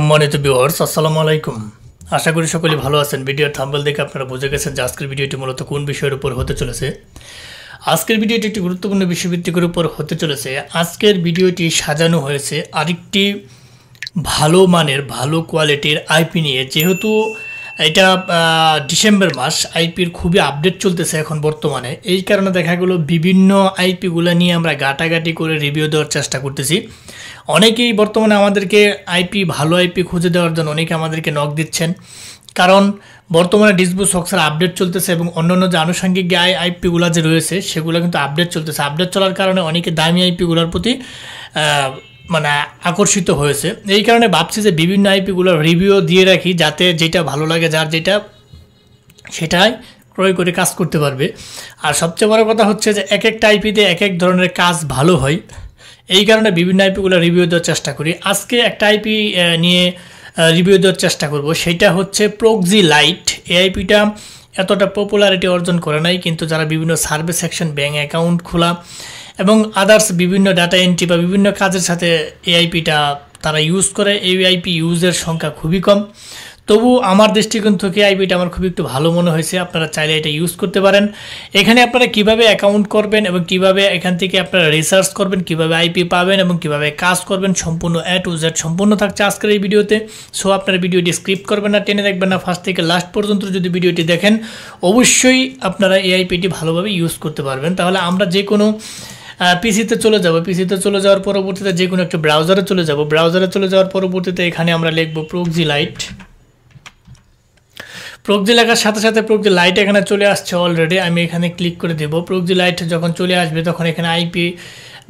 সম্মানিত ভিউয়ার্স, আসসালামু আলাইকুম। আশা করি সকলেই ভালো আছেন। ভিডিওর থাম্বনেল দেখে আপনারা বুঝে গেছেন যে আজকের ভিডিওটি মূলত কোন বিষয়ের উপর হতে চলেছে। আজকের ভিডিওটি একটি গুরুত্বপূর্ণ বিষয়ভিত্তিকের উপর হতে চলেছে। আজকের ভিডিওটি সাজানো হয়েছে আরেকটি ভালো মানের ভালো কোয়ালিটির আইপি নিয়ে। যেহেতু এটা ডিসেম্বর মাস, আইপির খুবই আপডেট চলতেছে এখন বর্তমানে। এই কারণে দেখা গেলো বিভিন্ন আইপিগুলো নিয়ে আমরা ঘাটাঘাটি করে রিভিউ দেওয়ার চেষ্টা করতেছি। অনেকেই বর্তমানে আমাদেরকে ভালো আইপি খুঁজে দেওয়ার জন্য অনেকে আমাদেরকে নক দিচ্ছেন, কারণ বর্তমানে ডিসবু সক্সের আপডেট চলতেছে এবং অন্যান্য যে আনুষঙ্গিক আইপিগুলো যে রয়েছে সেগুলো কিন্তু আপডেট চলতেছে। আপডেট চলার কারণে অনেকে দামি আইপিগুলোর প্রতি মানে আকর্ষিত হয়েছে। এই কারণে ভাবছি যে বিভিন্ন আইপিগুলোর রিভিউ দিয়ে রাখি, যাতে যেটা ভালো লাগে যার যেটা সেটাই ক্রয় করে কাজ করতে পারবে। আর সবচেয়ে বড় কথা হচ্ছে যে এক একটা আইপিতে এক এক ধরনের কাজ ভালো হয়, এই কারণে বিভিন্ন আইপিগুলো রিভিউ দেওয়ার চেষ্টা করি। আজকে একটা আইপি নিয়ে রিভিউ দেওয়ার চেষ্টা করব, সেটা হচ্ছে প্রক্সি লাইট। এই আইপিটা এতটা পপুলারিটি অর্জন করে নাই, কিন্তু যারা বিভিন্ন সার্ভিস সেকশন, ব্যাঙ্ক অ্যাকাউন্ট খোলা এবং আদার্স বিভিন্ন ডাটা এন্ট্রি বা বিভিন্ন কাজের সাথে এই আইপিটা তারা ইউজ করে। এই আইপি ইউজের সংখ্যা খুবই কম, তবু আমার দৃষ্টিকোণ থেকে আইপিটা আমার খুব একটু ভালো মনে হয়েছে। আপনারা চাইলে এটা ইউজ করতে পারেন। এখানে আপনারা কিভাবে অ্যাকাউন্ট করবেন এবং কিভাবে এখান থেকে আপনারা রিসার্চ করবেন, কিভাবে আইপি পাবেন এবং কিভাবে কাজ করবেন, সম্পূর্ণ A to Z সম্পূর্ণ থাকছে আজকের এই ভিডিওতে। সো আপনারা ভিডিওটি স্কিপ করবেন না, টেনে দেখবেন না, ফার্স্ট থেকে লাস্ট পর্যন্ত যদি ভিডিওটি দেখেন অবশ্যই আপনারা এই আইপিটি ভালোভাবে ইউজ করতে পারবেন। তাহলে আমরা যে কোনো পিসিতে চলে যাব, পিসিতে চলে যাওয়ার পরবর্তীতে যে কোনো একটা ব্রাউজারে চলে যাব, ব্রাউজারে চলে যাওয়ার পরবর্তীতে এখানে আমরা লিখব প্রক্সি লাইট। প্রক্সি লেখার সাথে সাথে প্রক্সি লাইট এখানে চলে আসছে অলরেডি। আমি এখানে ক্লিক করে দেব। প্রক্সি লাইট যখন চলে আসবে তখন এখানে আইপি,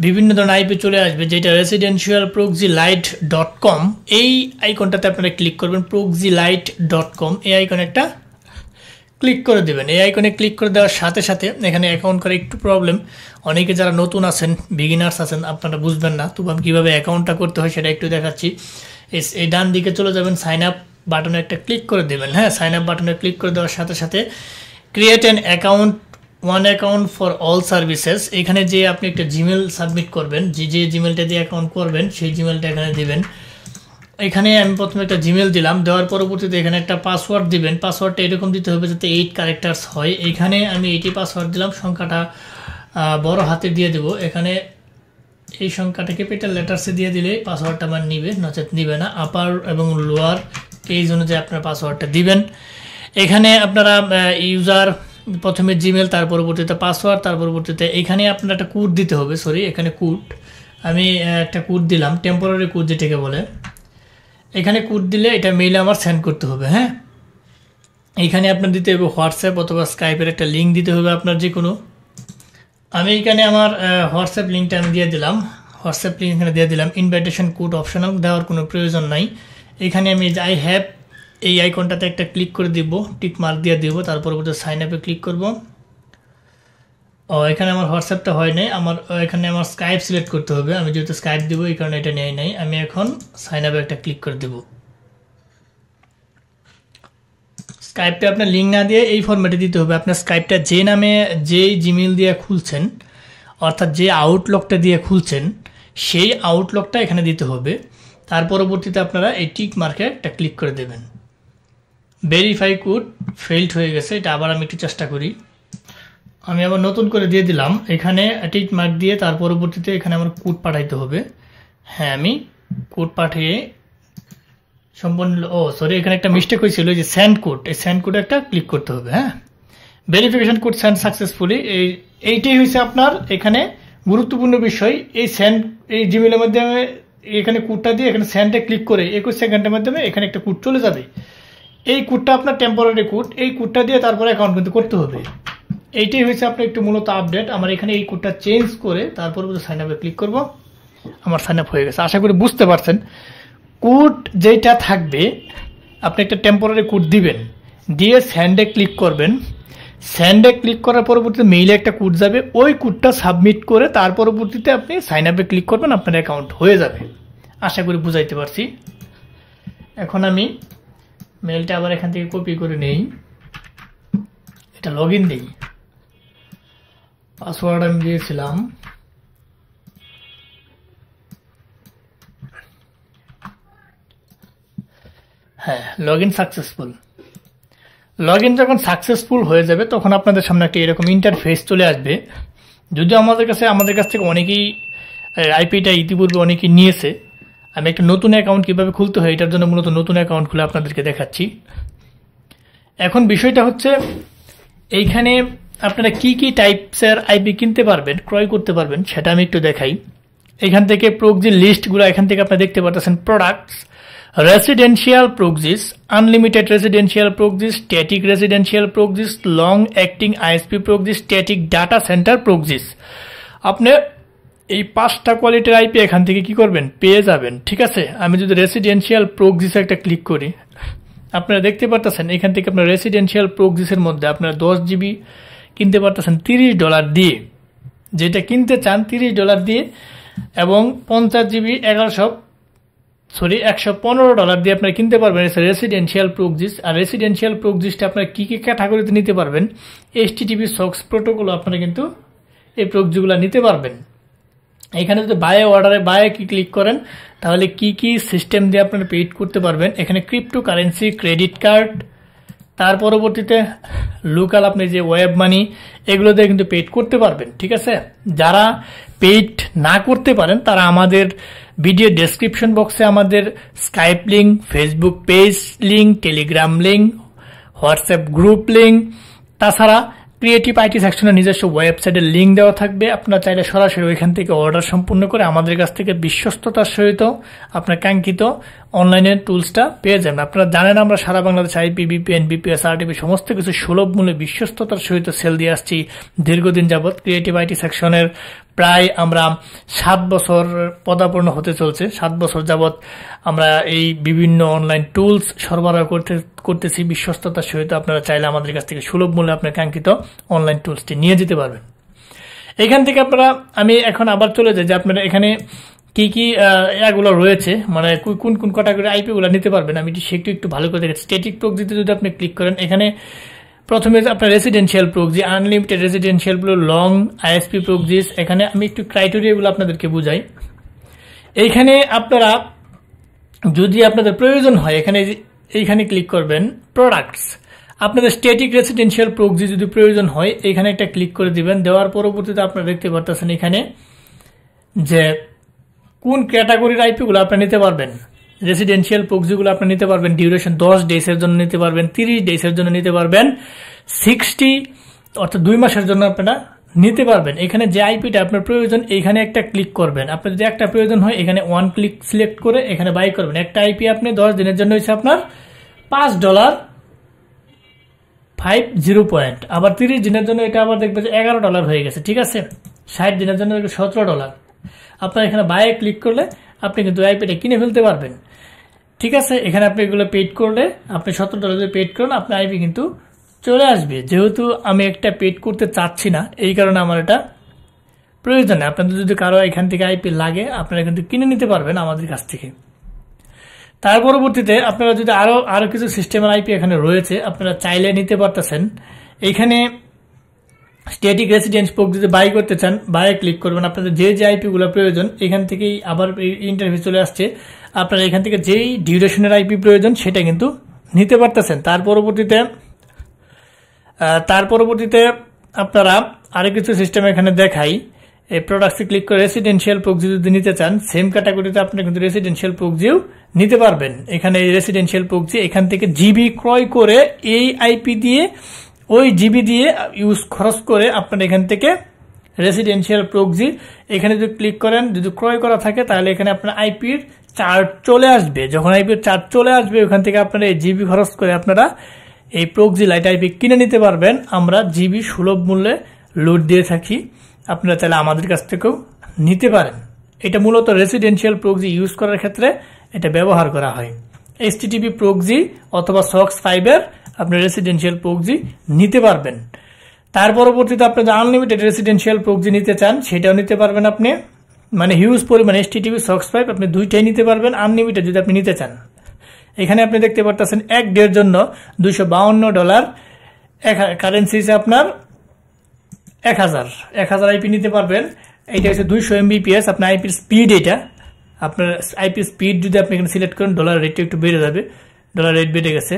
বিভিন্ন ধরনের আইপি চলে আসবে, যেটা residentialproxylight.com। এই আইকনটাতে আপনারা ক্লিক করবেন, proxylight.com এই আইকনে একটা ক্লিক করে দেবেন। এই আইকনে ক্লিক করে দেওয়ার সাথে সাথে এখানে অ্যাকাউন্ট করে একটু প্রবলেম, অনেকে যারা নতুন আছেন, বিগিনার্স আছেন, আপনারা বুঝবেন না। তবু আমি কীভাবে অ্যাকাউন্টটা করতে হয় সেটা একটু দেখাচ্ছি। এই ডান দিকে চলে যাবেন, সাইন আপ বাটনে একটা ক্লিক করে দেবেন। হ্যাঁ, সাইন আপ বাটনে ক্লিক করে দেওয়ার সাথে সাথে create an account, one account for all services. এখানে যে আপনি একটা জিমেল সাবমিট করবেন, যে জিমেলটা দিয়ে অ্যাকাউন্ট করবেন সেই জিমেলটা এখানে দিবেন। এখানে আমি প্রথমে একটা জিমেল দিলাম, দেওয়ার পরবর্তীতে এখানে একটা পাসওয়ার্ড দিবেন। পাসওয়ার্ডটা এরকম দিতে হবে যাতে 8 ক্যারেক্টার্স হয়। এখানে আমি 80 পাসওয়ার্ড দিলাম, সংখ্যাটা বড় হাতে দিয়ে দেবো। এখানে এই সংখ্যাটা ক্যাপিটাল লেটার্সে দিয়ে দিলে পাসওয়ার্ডটা আমার নিবে, নচেত নিবে না। আপার এবং লোয়ার কেস অনুযায়ী আপনার পাসওয়ার্ডটা দিবেন। এখানে আপনারা ইউজার প্রথমে জিমেল, তার পরবর্তীতে পাসওয়ার্ড, তার পরবর্তীতে এখানে আপনার একটা কোড দিতে হবে। সরি, এখানে কোড আমি একটা কোড দিলাম, টেম্পোরারি কোড যেটাকে বলে। এখানে কোড দিলে এটা মেইলে আমার সেন্ড করতে হবে। হ্যাঁ, এইখানে আপনার দিতে হবে হোয়াটসঅ্যাপ অথবা স্কাইপের একটা লিঙ্ক দিতে হবে আপনার যে কোনো। আমি এখানে আমার হোয়াটসঅ্যাপ লিঙ্কটা আমি দিয়ে দিলাম, হোয়াটসঅ্যাপ লিঙ্ক এখানে দিয়ে দিলাম। ইনভাইটেশন কোড অপশনাল, দেওয়ার কোনো প্রয়োজন নাই। এখানে আমি আই হ্যাভ এই আইকনটাতে একটা ক্লিক করে দিব, টিক মার্ক দিয়ে দিব, তার পরবর্তীতে সাইন আপে ক্লিক করব। এখানে আমার হোয়াটসঅ্যাপটা হয় নাই, এখানে আমার স্কাইপ সিলেক্ট করতে হবে। আমি যেহেতু স্কাইপ দিব এই কারণে এটা নেয় নাই। আমি এখন সাইন আপে একটা ক্লিক করে দেব। স্কাইপটা আপনার লিঙ্ক না দিয়ে এই ফরম্যাটে দিতে হবে। আপনার স্কাইপটা যে নামে, যেই জিমেল দিয়ে খুলছেন, অর্থাৎ যে আউটলুকটা দিয়ে খুলছেন সেই আউটলুকটা এখানে দিতে হবে। তার পরবর্তীতে আপনারা এই টিক মার্কে একটা ক্লিক করে দেবেন। ভেরিফাই কোড ফেইল্ড হয়ে গেছে, এটা আবার আমি একটু চেষ্টা করি। আমি আবার নতুন করে দিয়ে দিলাম, এখানে টিক মার্ক দিয়ে তার পরবর্তীতে এখানে আমার কোড পাঠাইতে হবে। হ্যাঁ, আমি কোড পাঠিয়ে সম্পূর্ণ, সরি এখানে একটা মিস্টেক হয়েছিল, যে সেন্ড কোড, এই সেন্ড কোডে একটা ক্লিক করতে হবে। হ্যাঁ, ভেরিফিকেশন কোড সেন্ড সাকসেসফুলি, এইটাই হয়েছে আপনার এখানে গুরুত্বপূর্ণ বিষয়। এই জিমেলের মাধ্যমে এখানে কোডটা দিয়ে এখানে সেন্ডে ক্লিক করে 21 সেকেন্ডের মাধ্যমে এখানে একটা কোড চলে যাবে। এই কোডটা আপনার টেম্পোরারি কোড, এই কোডটা দিয়ে তারপরে অ্যাকাউন্ট কিন্তু করতে হবে। এইটাই হয়েছে আপনার একটু মূলত আপডেট। আমার এখানে এই কোডটা চেঞ্জ করে তারপর সাইন আপে ক্লিক করব। আমার সাইন আপ হয়ে গেছে, আশা করি বুঝতে পারছেন। কোড যেটা থাকবে, আপনি একটা টেম্পোরারি কোড দিবেন, দিয়ে স্যান্ডে ক্লিক করবেন। স্যান্ডে ক্লিক করার পরবর্তীতে মেইলে একটা কোড যাবে, ওই কোডটা সাবমিট করে তার পরবর্তীতে আপনি সাইন আপে ক্লিক করবেন, আপনার অ্যাকাউন্ট হয়ে যাবে। আশা করি বুঝাইতে পারছি। এখন আমি মেইলটা আবার এখান থেকে কপি করে নেই, এটা লগ ইন দিই। পাসওয়ার্ড আমি দিয়েছিলাম, হ্যাঁ, log in successful. Log in যখন সাকসেসফুল হয়ে যাবে তখন আপনাদের সামনে একটা এরকম ইন্টারফেস চলে আসবে। যদিও আমাদের কাছ থেকে অনেকেই আইপিটা ইতিপূর্বে অনেকেই নিয়েছে। আমি একটা নতুন অ্যাকাউন্ট কীভাবে খুলতে হয় এটার জন্য মূলত নতুন অ্যাকাউন্ট খুলে আপনাদেরকে দেখাচ্ছি। এখন বিষয়টা হচ্ছে এইখানে আপনারা কি কি টাইপসের আইপি কিনতে পারবেন, ক্রয় করতে পারবেন সেটা আমি একটু দেখাই। এখান থেকে প্রক্সি লিস্টগুলো এখান থেকে আপনারা দেখতে পাচ্ছেন। Products, residential proxies, unlimited residential proxies, static residential proxies, long acting ISP proxies, static data centre proxies. আপনি এই 5টা কোয়ালিটির আইপি এখান থেকে কি করবেন, পেয়ে যাবেন। ঠিক আছে, আমি যদি রেসিডেন্সিয়াল প্রক্সিস একটা ক্লিক করি, আপনারা দেখতে পারতেছেন এখান থেকে আপনার রেসিডেন্সিয়াল প্রক্সিসের মধ্যে আপনারা 10 জিবি কিনতে পারতেছেন $30 দিয়ে, যেটা কিনতে চান $30 দিয়ে, এবং 50 জিবি $115 দিয়ে আপনারা কিনতে পারবেন রেসিডেন্সিয়াল প্রক্সিস। আর রেসিডেন্সিয়াল প্রক্সিসটা আপনারা কী কী ক্যাটাগরিতে নিতে পারবেন, HTTP SOCKS প্রোটোকল আপনারা কিন্তু এই প্রক্সিগুলো নিতে পারবেন। এখানে যদি বায়ে কি ক্লিক করেন তাহলে কি কি সিস্টেম দিয়ে আপনারা পেইড করতে পারবেন। এখানে ক্রিপ্টোকারেন্সি, ক্রেডিট কার্ড, তার পরবর্তীতে লোকাল আপনি যে ওয়েব মানি এগুলো দিয়ে কিন্তু পেইড করতে পারবেন। ঠিক আছে, যারা পেইড না করতে পারেন তারা আমাদের ভিডিও ডেসক্রিপশন বক্সে আমাদের Skype link, Facebook page link, Telegram link, WhatsApp group link, তাছাড়া ক্রিয়েটিভ আইটি সেকশনের নিজস্ব ওয়েবসাইটের লিঙ্ক দেওয়া থাকবে। আপনারা চাইলে সরাসরি ওইখান থেকে অর্ডার সম্পূর্ণ করে আমাদের কাছ থেকে বিশ্বস্ততার সহিত আপনার কাঙ্ক্ষিত অনলাইনের টুলসটা পেয়ে যাবেন। আপনারা জানেন আমরা সারা বাংলাদেশ আইপি, বিপিএন, বিপিএস, আরটিপি সমস্ত কিছু সুলভ মূল্যে বিশ্বস্ততার সহিত সেল দিয়ে আসছি দীর্ঘদিন যাবৎ। ক্রিয়েটিভ আইটি সেকশনের প্রায় আমরা 7 বছর পদার্পণ হতে চলছে। 7 বছর যাবৎ আমরা এই বিভিন্ন অনলাইন টুলস সরবরাহ করতেছি বিশ্বস্ততার সহিত। আপনারা চাইলে আমাদের কাছ থেকে সুলভ মূল্যে আপনার কাঙ্ক্ষিত অনলাইন টুলসটি নিয়ে যেতে পারবেন। এখান থেকে আপনারা, আমি এখন আবার চলে যাই যে আপনারা এখানে কি কি এগুলো রয়েছে, মানে কোন কোন ক্যাটাগরি আইপিগুলো নিতে পারবেন। আমি একটু ভালো করে দেখেছি। স্ট্যাটিক প্রক্সিতে যদি আপনি ক্লিক করেন, এখানে প্রথমে আপনার residential proxy, unlimited residential, long ISP proxies. এখানে আমি একটু ক্রাইটেরিয়াগুলো আপনাদেরকে বুঝাই। এইখানে আপনারা যদি আপনাদের প্রয়োজন হয় এইখানে ক্লিক করবেন প্রোডাক্টস। আপনাদের স্ট্যাটিক রেসিডেন্সিয়াল প্রক্সি যদি প্রয়োজন হয় এখানে একটা ক্লিক করে দিবেন। দেওয়ার পরবর্তীতে আপনারা দেখতে পারতেছেন এখানে যে কোন ক্যাটাগরির আইপিগুলো আপনারা নিতে পারবেন। রেসিডেন্সিয়াল প্রক্সিগুলো আপনি নিতে পারবেন ডিউরেশন 10 ডেজের জন্য নিতে পারবেন, 30 ডেজের জন্য নিতে পারবেন, 60 অর্থাৎ 2 মাসের জন্য আপনারা নিতে পারবেন। এখানে যে আইপিটা আপনার প্রয়োজন এইখানে একটা ক্লিক করবেন। আপনার যদি একটা প্রয়োজন হয় এখানে 1 ক্লিক সিলেক্ট করে এখানে বাই করবেন। একটা আইপি আপনি 10 দিনের জন্য হচ্ছে আপনার $5.50, আবার 30 দিনের জন্য এটা আবার দেখবে যে $11 হয়ে গেছে। ঠিক আছে, 60 দিনের জন্য $17। আপনার এখানে বাই ক্লিক করলে আপনি কিন্তু আইপিটা কিনে ফেলতে পারবেন। ঠিক আছে, এখানে আপনি এগুলো পেড করলে আপনি $17 পেড করেন, আপনার আইপি কিন্তু চলে আসবে। যেহেতু আমি একটা পেড করতে চাচ্ছি না এই কারণে আমার এটা প্রয়োজন নেই। আপনাদের যদি কারো এখান থেকে আইপি লাগে আপনারা কিন্তু কিনে নিতে পারবেন আমাদের কাছ থেকে। তার পরবর্তীতে আপনারা যদি আরো কিছু সিস্টেমের আইপি এখানে রয়েছে আপনারা চাইলে নিতে পারতেছেন। এইখানে স্ট্যাটিক রেসিডেন্স প্রক্সি যদি বাই করতে চান বায়ে ক্লিক করবেন। আপনাদের যে আইপিগুলো প্রয়োজন এখান থেকেই আবার ইন্টারভিউ চলে আসছে। আপনারা এখান থেকে যেই ডিউরেশনের আইপি প্রয়োজন সেটা কিন্তু নিতে পারতেছেন। তার পরবর্তীতে আপনারা আরো কিছু সিস্টেম এখানে দেখাই। এই প্রোডাক্টসে ক্লিক করে রেসিডেন্সিয়াল প্রক্সি যদি নিতে চান সেম ক্যাটাগরিতে আপনি কিন্তু রেসিডেন্সিয়াল প্রক্সিও নিতে পারবেন। এখানে রেসিডেন্সিয়াল প্রক্সি এখান থেকে জিবি ক্রয় করে এই আইপি দিয়ে ওই জিবি দিয়ে খরচ করে আপনারা এখান থেকে রেসিডেন্সিয়াল প্রক্সি এখানে যদি ক্লিক করেন, যদি ক্রয় করা থাকে তাহলে এখানে আপনার আইপির চার্জ চলে আসবে। যখন আইপির চার্জ চলে আসবে ওখান থেকে আপনারা এই জিবি খরচ করে আপনারা এই প্রক্সি লাইট আইপি কিনে নিতে পারবেন। আমরা জিবি সুলভ মূল্যে লোড দিয়ে থাকি, আপনারা চাইলে আমাদের কাছ থেকেও নিতে পারেন। এটা মূলত রেসিডেন্সিয়াল প্রক্সি ইউজ করার ক্ষেত্রে এটা ব্যবহার করা হয়। HTTP প্রক্সি অথবা SOCKS 5 এর আপনি রেসিডেন্সিয়াল প্রক্সি নিতে পারবেন। তার পরবর্তীতে আপনি যদি আনলিমিটেড রেসিডেন্সিয়াল প্রক্সি নিতে চান সেটাও নিতে পারবেন। আপনি মানে হিউজ পরিমাণ HTTP SOCKS 5 আপনি দুইটাই নিতে পারবেন আনলিমিটেড যদি আপনি নিতে চান। এখানে আপনি দেখতে পারতেছেন এক ডের জন্য $252, কারেন্সি হিসেবে আপনার 1000 আইপি নিতে পারবেন। এটা হচ্ছে 200 Mbps আপনার আইপির স্পিড। এটা আপনার আইপি স্পিড যদি আপনি এখানে সিলেক্ট করেন ডলার রেটটা একটু বেড়ে যাবে, ডলার রেট বেড়ে গেছে।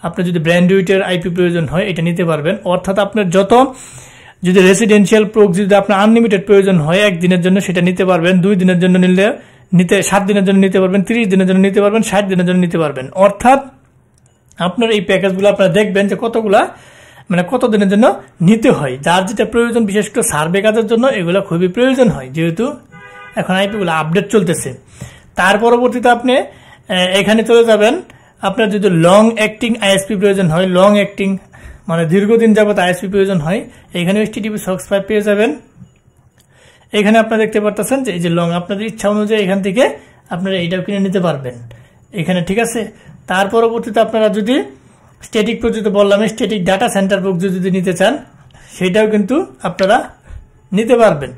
আপনার যদি ব্র্যান্ড উইটের আইপি প্রয়োজন হয় এটা নিতে পারবেন। অর্থাৎ আপনার যত যদি রেসিডেন্সিয়াল প্রক্সি যদি আপনার আনলিমিটেড প্রয়োজন হয় 1 দিনের জন্য সেটা নিতে পারবেন, 2 দিনের জন্য নিতে 7 দিনের জন্য নিতে পারবেন, 30 দিনের জন্য নিতে পারবেন, 60 দিনের জন্য নিতে পারবেন। অর্থাৎ আপনার এই প্যাকেজগুলো আপনারা দেখবেন যে কতগুলা মানে কত দিনের জন্য নিতে হয়, যার যেটা প্রয়োজন। বিশেষ করে সার্ভে কাজের জন্য এগুলো খুবই প্রয়োজন হয়, যেহেতু এখন আইপিগুলো আপডেট চলতেছে। তার পরবর্তীতে আপনি এখানে চলে যাবেন। আপনার যদি লং অ্যাক্টিং আইএসপি প্রয়োজন হয়, লং অ্যাক্টিং মানে দীর্ঘদিন যাবত আইএসপি প্রয়োজন হয়, এখানে HTTP SOCKS 5 পেয়ে যাবেন। এখানে আপনারা দেখতে পারতেছেন যে এই যে লং, আপনাদের ইচ্ছা অনুযায়ী এখান থেকে আপনারা এইটাও কিনে নিতে পারবেন এখানে, ঠিক আছে। তার পরবর্তীতে আপনারা যদি স্ট্যাটিক প্রযুক্তি বললাম, স্ট্যাটিক ডাটা সেন্টার প্রযুক্তি যদি নিতে চান সেটাও কিন্তু আপনারা নিতে পারবেন।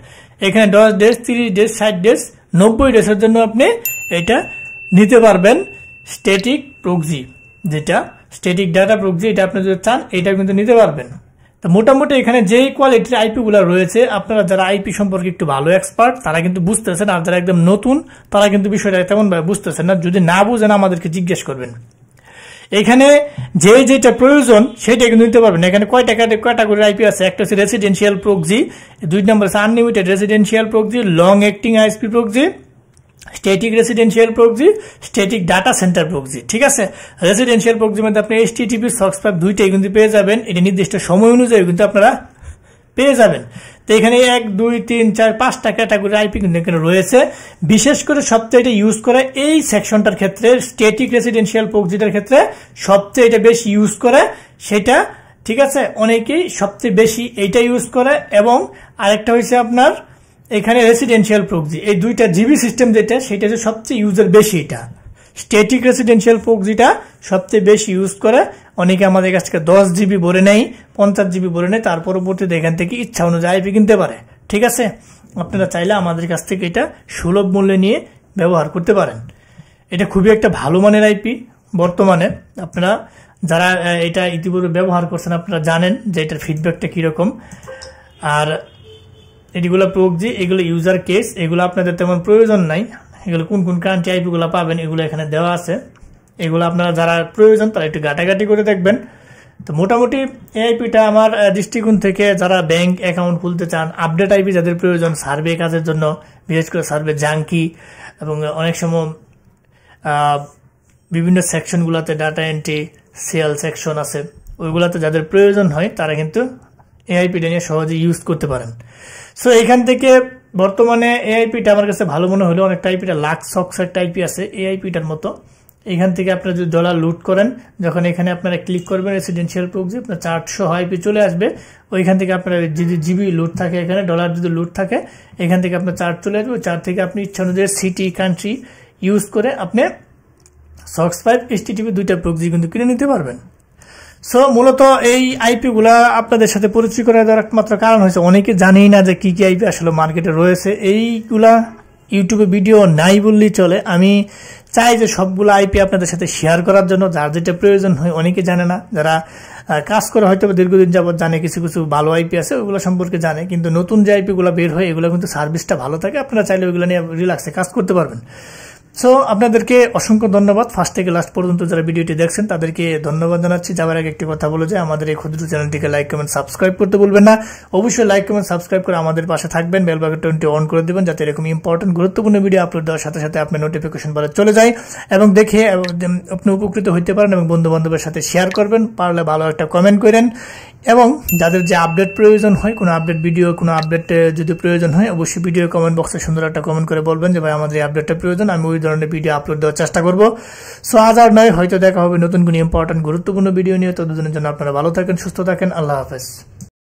এখানে 10 ডেজ, 30 ডেজ, 60 ডেজ, 90 ডেজের জন্য আপনি এটা নিতে পারবেন। স্ট্যাটিক প্রক্সি যেটা স্ট্যাটিক ডাটা প্রক্সি, এটা আপনি যদি চান এটা কিন্তু নিতে পারবেন। তো মোটামুটি এখানে যেই কোয়ালিটির আইপিগুলো রয়েছে, আপনারা যারা আইপি সম্পর্কে একটু ভালো এক্সপার্ট তারা কিন্তু বুঝতেছেন, আর যারা একদম নতুন তারা কিন্তু বিষয়টা তেমনভাবে বুঝতেছেন না। যদি না বুঝেন আমাদেরকে জিজ্ঞেস করবেন। এখানে যেটা প্রয়োজন সেটা কিন্তু নিতে পারবেন। এখানে কয়টা ক্যাটাগরির আইপি আছে? একটা হচ্ছে রেসিডেন্সিয়াল প্রক্সি, 2 নম্বর আছে unlimited residential proxy, long acting ISP proxy, static residential proxy, static data centre proxy, ঠিক আছে। রেসিডেন্সিয়াল প্রক্সির মধ্যে আপনি HTTP SOCKS 5 দুইটাই কিন্তু পেয়ে যাবেন। এটা নির্দিষ্ট সময় অনুযায়ী কিন্তু আপনারা পেয়ে যাবেন। তো এখানে 1, 2, 3, 4, 5টা ক্যাটাগরির আইপি কিন্তু এখানে রয়েছে। বিশেষ করে সবচেয়ে এটা ইউজ করে এই সেকশনটার ক্ষেত্রে, স্ট্যাটিক রেসিডেন্সিয়াল প্রক্সিটার ক্ষেত্রে সবচেয়ে এটা বেশি ইউজ করে সেটা, ঠিক আছে। অনেকেই সবচেয়ে বেশি এইটা ইউজ করে। এবং আরেকটা হচ্ছে আপনার এখানে রেসিডেন্সিয়াল প্রক্সি, এই দুইটা জিবি সিস্টেম যেটা সেটা হচ্ছে সবচেয়ে ইউজের বেশি। এটা স্ট্যাটিক রেসিডেন্সিয়াল প্রক্সিটা সবচেয়ে বেশি ইউজ করে। অনেকে আমাদের কাছ থেকে 10 জিবি ভরে নেয়, 50 জিবি ভরে নেয়, তার পরবর্তীতে এখান থেকে ইচ্ছা অনুযায়ী আইপি কিনতে পারে, ঠিক আছে। আপনারা চাইলে আমাদের কাছ থেকে এটা সুলভ মূল্যে নিয়ে ব্যবহার করতে পারেন। এটা খুবই একটা ভালো মানের আইপি বর্তমানে। আপনারা যারা এটা ইতিপূর্বে ব্যবহার করছেন আপনারা জানেন যে এটার ফিডব্যাকটা কীরকম। আর এগুলো প্রক্সি, এগুলো ইউজার কেস, এগুলো আপনাদের তেমন প্রয়োজন নাই। এগুলো কোন কোন কান্ট্রি আইপিগুলো পাবেন এগুলো এখানে দেওয়া আছে। এগুলো আপনারা যারা প্রয়োজন তারা একটু ঘাটাঘাটি করে দেখবেন। তো মোটামুটি এই আইপিটা আমার দৃষ্টিকোণ থেকে যারা ব্যাংক অ্যাকাউন্ট খুলতে চান, আপডেট আইপি যাদের প্রয়োজন সার্ভে কাজের জন্য, বিশেষ করে সার্ভে জাঙ্কি, এবং অনেক সময় বিভিন্ন সেকশনগুলোতে ডাটা এন্ট্রি সেল সেকশন আছে, ওইগুলোতে যাদের প্রয়োজন হয় তারা কিন্তু এই আইপিটা নিয়ে সহজে ইউজ করতে পারেন। সো এখান থেকে বর্তমানে এই আইপিটা আমার কাছে ভালো মনে হলো। অনেকটা আইপিটা লাক্স একটা আইপি আছে এই আইপিটার মতো। এখান থেকে আপনারা যদি ডলার লুট করেন, যখন এখানে আপনারা ক্লিক করবেন রেসিডেন্সিয়াল প্রক্সি, আপনার 400 আইপি চলে আসবে। ওইখান থেকে আপনার যদি জিবি লুট থাকে, এখানে ডলার যদি লুট থাকে, এখান থেকে আপনার চার্জ চলে আসবে। ওই চার্জ থেকে আপনি ইচ্ছা অনুযায়ী সিটি কান্ট্রি ইউজ করে আপনি SOCKS 5 HTTP দুইটা প্রক্সি কিন্তু কিনে নিতে পারবেন। সো মূলত এই আইপিগুলা আপনাদের সাথে পরিচয় করে দেওয়ার একমাত্র কারণ হয়েছে অনেকে জানেই না যে কি কি আইপি আসলে মার্কেটে রয়েছে। এইগুলা ইউটিউবে ভিডিও নাই বললেই চলে। আমি চাই যে সবগুলো আইপি আপনাদের সাথে শেয়ার করার জন্য, যার যেটা প্রয়োজন হয়। অনেকে জানে না, যারা কাজ করে হয়তো দীর্ঘদিন যাবত জানে, কিছু কিছু ভালো আইপি আছে ওগুলো সম্পর্কে জানে, কিন্তু নতুন যে আইপিগুলো বের হয় এগুলো কিন্তু সার্ভিসটা ভালো থাকে। আপনারা চাইলে ওইগুলো নিয়ে রিল্যাক্সে কাজ করতে পারবেন। সো আপনাদেরকে অসংখ্য ধন্যবাদ। ফার্স্ট থেকে লাস্ট পর্যন্ত যারা ভিডিওটি দেখছেন তাদেরকে ধন্যবাদ জানাচ্ছি। যাওয়ার আগে একটি কথা বলে যে আমাদের এই ক্ষুদ্র চ্যানেলটিকে লাইক কমেন্ট সাবস্ক্রাইব করতে ভুলবেন না। অবশ্যই লাইক কমেন্ট সাবস্ক্রাইব করে আমাদের পাশে থাকবেন, বেল বাটনটি অন করে দেবেন, যাতে এরকম ইম্পর্টেন্ট গুরুত্বপূর্ণ ভিডিও আপলোড দেওয়ার সাথে সাথে আপনার নোটিফিকেশন বারে চলে যায় এবং দেখে আপনি উপকৃত হতে পারেন এবং বন্ধু বান্ধবের সাথে শেয়ার করবেন। পারলে ভালো একটা কমেন্ট করেন। এবং যাদের যে আপডেট প্রয়োজন হয়, কোনো আপডেট ভিডিও, কোনো আপডেট যদি প্রয়োজন হয়, অবশ্যই ভিডিও কমেন্ট বক্সে সুন্দর একটা কমেন্ট করে বলবেন যে ভাই আমাদের এই আপডেটটা প্রয়োজন, আমি ওই ধরনের ভিডিও আপলোড দেওয়ার চেষ্টা করবো। সো আজ আর নয়, হয়তো দেখা হবে নতুন কোনো ইম্পর্টেন্ট গুরুত্বপূর্ণ ভিডিও নিয়ে। ততদিনের জন্য আপনারা ভালো থাকেন, সুস্থ থাকেন। আল্লাহ হাফেজ।